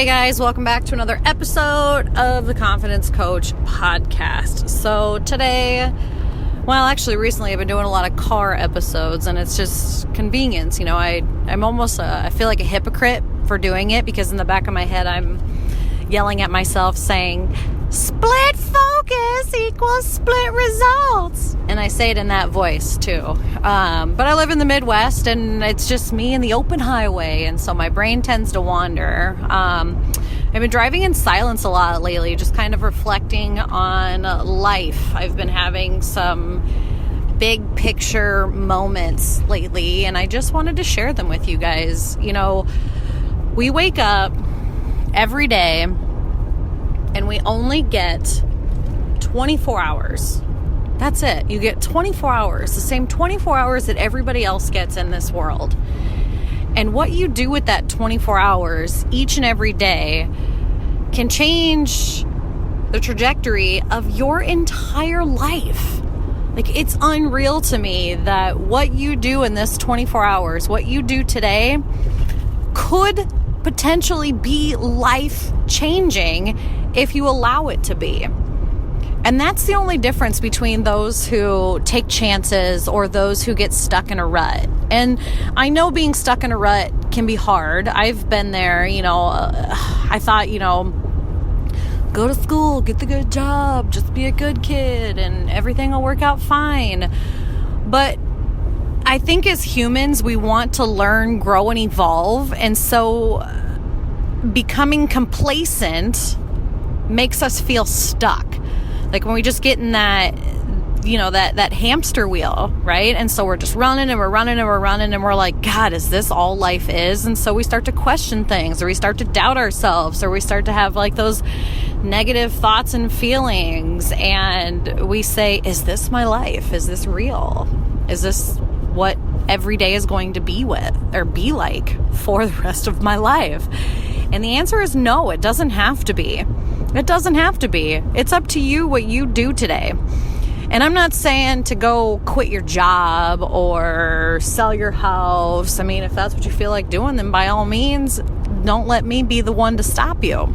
guys, welcome back to another episode of the Confidence Coach podcast. So today, recently I've been doing a lot of car episodes, and it's just convenience. I'm almost, I feel like a hypocrite for doing it, because in the back of my head I'm yelling at myself saying, split focus equals split results. And I say it in that voice too. But I live in the Midwest, and it's just me and the open highway. And so my brain tends to wander. I've been driving in silence a lot lately, just kind of reflecting on life. I've been having some big picture moments lately, and I just wanted to share them with you guys. We wake up every day and we only get 24 hours. That's it. You get 24 hours, the same 24 hours that everybody else gets in this world. And what you do with that 24 hours each and every day can change the trajectory of your entire life. Like, it's unreal to me that what you do in this 24 hours, what you do today, could potentially be life-changing if you allow it to be. And that's the only difference between those who take chances or those who get stuck in a rut. And I know being stuck in a rut can be hard. I've been there. I thought, go to school, get the good job, just be a good kid, and everything will work out fine. But I think as humans, we want to learn, grow, and evolve. And so becoming complacent makes us feel stuck. Like when we just get in that, that hamster wheel, right? And so we're just running and we're running and we're running, and we're like, God, is this all life is? And so we start to question things, or we start to doubt ourselves, or we start to have like those negative thoughts and feelings. And we say, is this my life? Is this real? Is this what every day is going to be like for the rest of my life? And the answer is no, it doesn't have to be. It doesn't have to be. It's up to you what you do today. And I'm not saying to go quit your job or sell your house. I mean, if that's what you feel like doing, then by all means, don't let me be the one to stop you.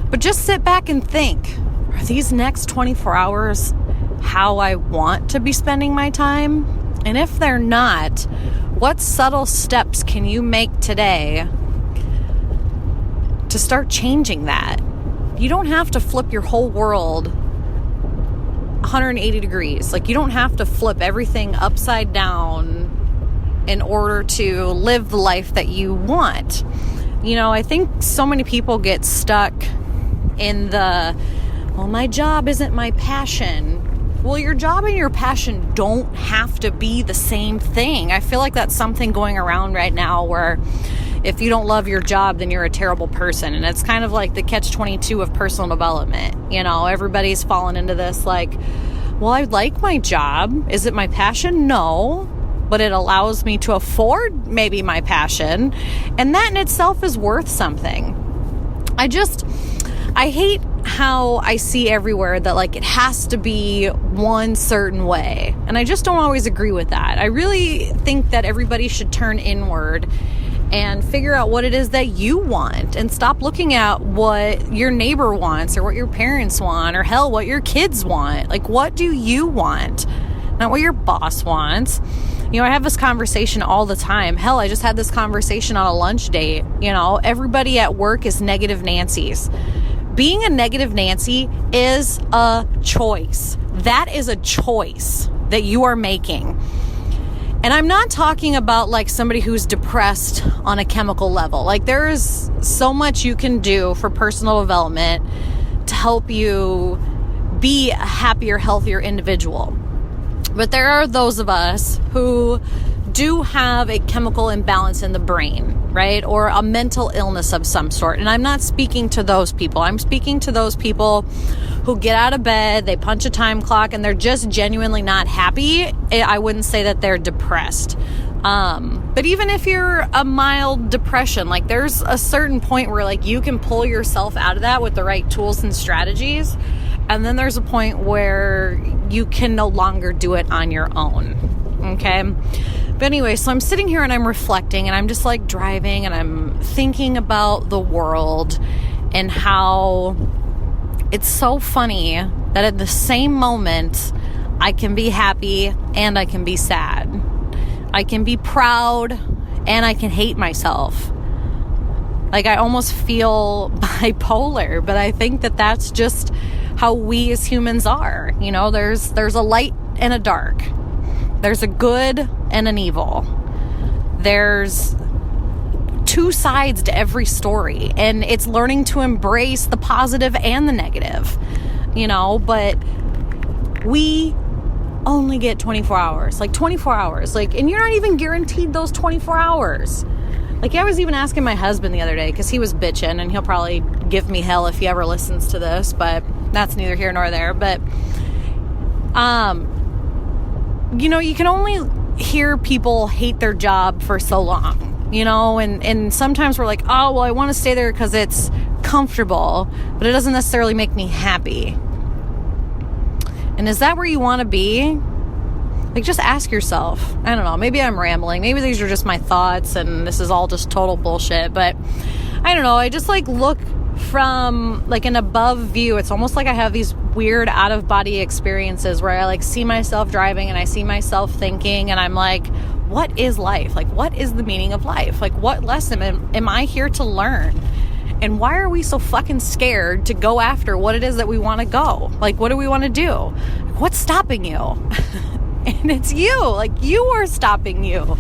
But just sit back and think, are these next 24 hours how I want to be spending my time? And if they're not, what subtle steps can you make today to start changing that? You don't have to flip your whole world 180 degrees. Like, you don't have to flip everything upside down in order to live the life that you want. I think so many people get stuck in my job isn't my passion. Well, your job and your passion don't have to be the same thing. I feel like that's something going around right now where if you don't love your job, then you're a terrible person. And it's kind of like the catch-22 of personal development. Everybody's fallen into this like, well, I like my job. Is it my passion? No. But it allows me to afford maybe my passion. And that in itself is worth something. I hate how I see everywhere that like it has to be one certain way. And I just don't always agree with that. I really think that everybody should turn inward and figure out what it is that you want, and stop looking at what your neighbor wants or what your parents want, or hell, what your kids want. Like, what do you want? Not what your boss wants. I have this conversation all the time. Hell, I just had this conversation on a lunch date. Everybody at work is negative Nancy's. Being a negative Nancy is a choice. That is a choice that you are making. And I'm not talking about like somebody who's depressed on a chemical level. Like, there is so much you can do for personal development to help you be a happier, healthier individual. But there are those of us who do have a chemical imbalance in the brain, right? Or a mental illness of some sort. And I'm not speaking to those people. I'm speaking to those people who get out of bed, they punch a time clock, and they're just genuinely not happy. I wouldn't say that they're depressed. But even if you're a mild depression, like, there's a certain point where like you can pull yourself out of that with the right tools and strategies. And then there's a point where you can no longer do it on your own. Okay. But anyway, so I'm sitting here and I'm reflecting, and I'm just like driving, and I'm thinking about the world and how it's so funny that at the same moment I can be happy and I can be sad. I can be proud and I can hate myself. Like, I almost feel bipolar, but I think that that's just how we as humans are. You know, there's a light and a dark. There's a good and an evil. There's two sides to every story, and it's learning to embrace the positive and the negative, you know, but we only get 24 hours, like 24 hours, like, and you're not even guaranteed those 24 hours. Like, I was even asking my husband the other day, because he was bitching, and he'll probably give me hell if he ever listens to this, but that's neither here nor there. But, you know, you can only hear people hate their job for so long, you know, and sometimes we're like, oh, well, I want to stay there because it's comfortable, but it doesn't necessarily make me happy. And is that where you want to be? Like, just ask yourself. I don't know. Maybe I'm rambling. Maybe these are just my thoughts and this is all just total bullshit. But I don't know. I just like look from like an above view. It's almost like I have these weird out of body experiences where I like see myself driving and I see myself thinking, and I'm like, what is life? Like, what is the meaning of life? Like, what lesson am I here to learn? And why are we so fucking scared to go after what it is that we want to go? Like, what do we want to do? What's stopping you? And it's you. Like, you are stopping you.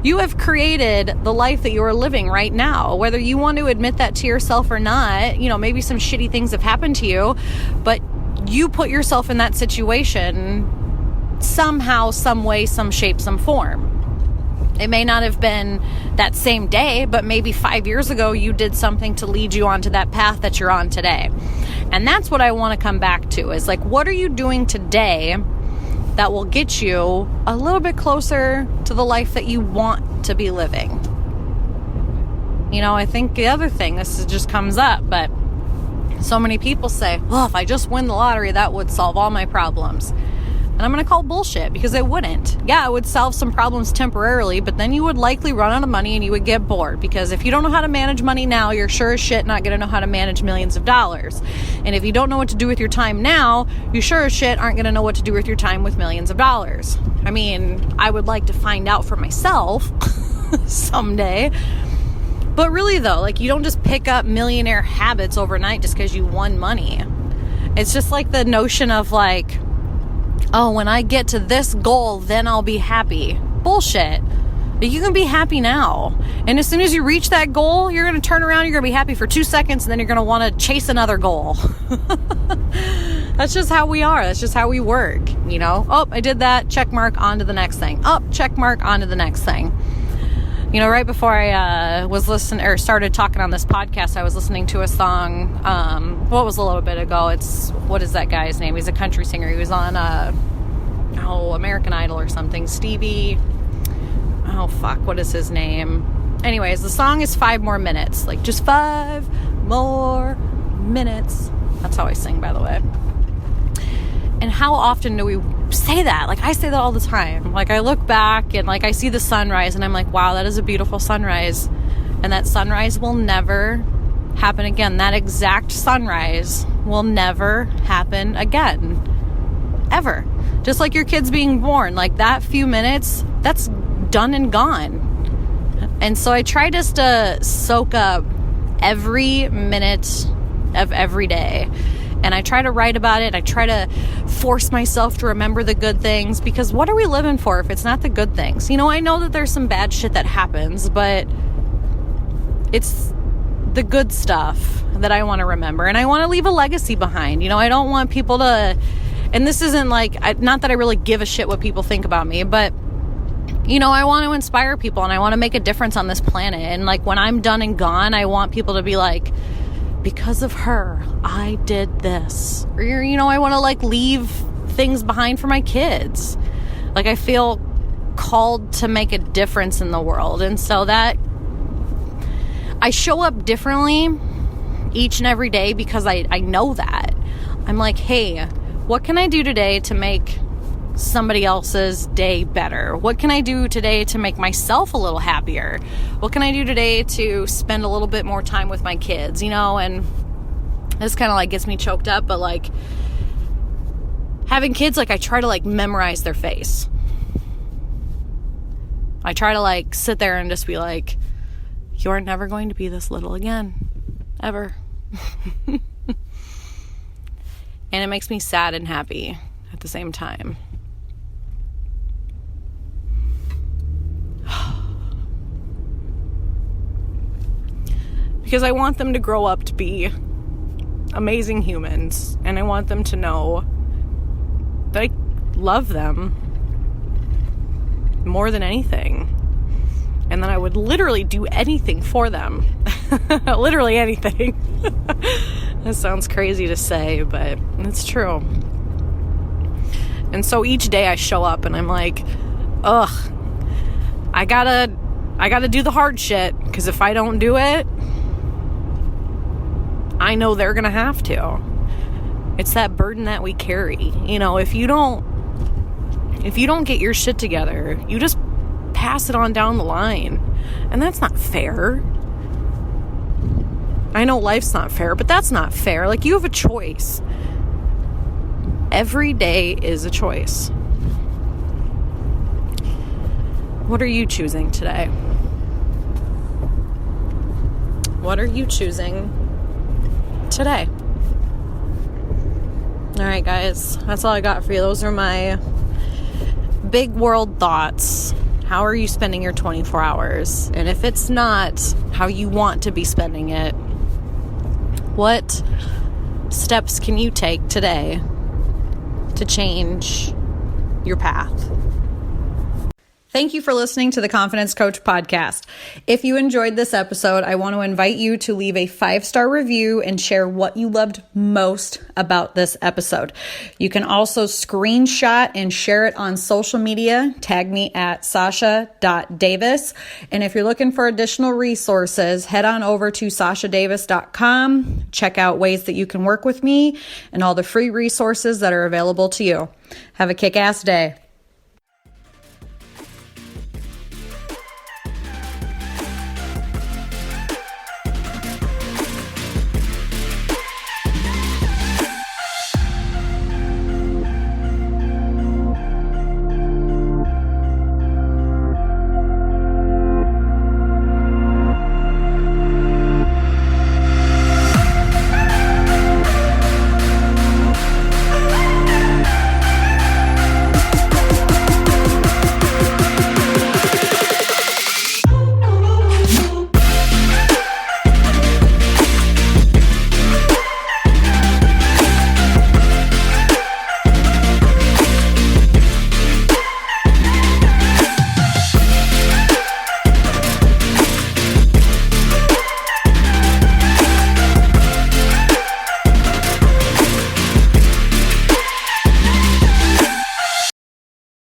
You have created the life that you are living right now. Whether you want to admit that to yourself or not, you know, maybe some shitty things have happened to you, but you put yourself in that situation somehow, some way, some shape, some form. It may not have been that same day, but maybe 5 years ago you did something to lead you onto that path that you're on today. And that's what I want to come back to, is like, what are you doing today that will get you a little bit closer to the life that you want to be living? You know, I think the other thing, this just comes up, but so many people say, well, if I just win the lottery, that would solve all my problems. And I'm going to call bullshit, because it wouldn't. Yeah, it would solve some problems temporarily, but then you would likely run out of money and you would get bored, because if you don't know how to manage money now, you're sure as shit not going to know how to manage millions of dollars. And if you don't know what to do with your time now, you sure as shit aren't going to know what to do with your time with millions of dollars. I mean, I would like to find out for myself someday. But really though, like, you don't just pick up millionaire habits overnight just because you won money. It's just like the notion of like, oh, when I get to this goal, then I'll be happy. Bullshit. But you can be happy now. And as soon as you reach that goal, you're going to turn around, you're going to be happy for 2 seconds, and then you're going to want to chase another goal. That's just how we are. That's just how we work, you know? Oh, I did that. Check mark, on to the next thing. Oh, check mark, on to the next thing. You know, right before I was listening or started talking on this podcast, I was listening to a song. What was a little bit ago? What is that guy's name? He's a country singer. He was on American Idol or something. Stevie. Oh fuck, what is his name? Anyways, the song is 5 More Minutes. Like, just 5 more minutes. That's how I sing, by the way. And how often do we say that? Like, I say that all the time. Like, I look back and like I see the sunrise and I'm like, wow, that is a beautiful sunrise. And that sunrise will never happen again. That exact sunrise will never happen again. Ever. Just like your kids being born. Like, that few minutes, that's done and gone. And so I try just to soak up every minute of every day. And I try to write about it. I try to force myself to remember the good things, because what are we living for if it's not the good things? You know, I know that there's some bad shit that happens, but it's the good stuff that I want to remember. And I want to leave a legacy behind. You know, I don't want people to, and this isn't like, not that I really give a shit what people think about me, but you know, I want to inspire people and I want to make a difference on this planet. And like, when I'm done and gone, I want people to be like, because of her, I did this. Or, you know, I want to like leave things behind for my kids. Like, I feel called to make a difference in the world. And so that I show up differently each and every day, because I know that. I'm like, hey, what can I do today to make somebody else's day better? What can I do today to make myself a little happier? What can I do today to spend a little bit more time with my kids, and this kind of like gets me choked up, but like having kids, like I try to like memorize their face. I try to like sit there and just be like, you're never going to be this little again, ever. And it makes me sad and happy at the same time. Because I want them to grow up to be amazing humans, and I want them to know that I love them more than anything, and that I would literally do anything for them. Literally anything. That sounds crazy to say, but it's true. And so each day I show up and I'm like, ugh, I gotta do the hard shit, because if I don't do it, I know they're gonna have to. It's that burden that we carry. If you don't get your shit together, you just pass it on down the line. And that's not fair. I know life's not fair, but that's not fair. Like, you have a choice. Every day is a choice. What are you choosing today? What are you choosing today? All right, guys, that's all I got for you. Those are my big world thoughts. How are you spending your 24 hours? And if it's not how you want to be spending it, what steps can you take today to change your path? Thank you for listening to the Confidence Coach podcast. If you enjoyed this episode, I want to invite you to leave a 5-star review and share what you loved most about this episode. You can also screenshot and share it on social media. Tag me at sasha.davis. And if you're looking for additional resources, head on over to sashadavis.com. Check out ways that you can work with me and all the free resources that are available to you. Have a kick-ass day.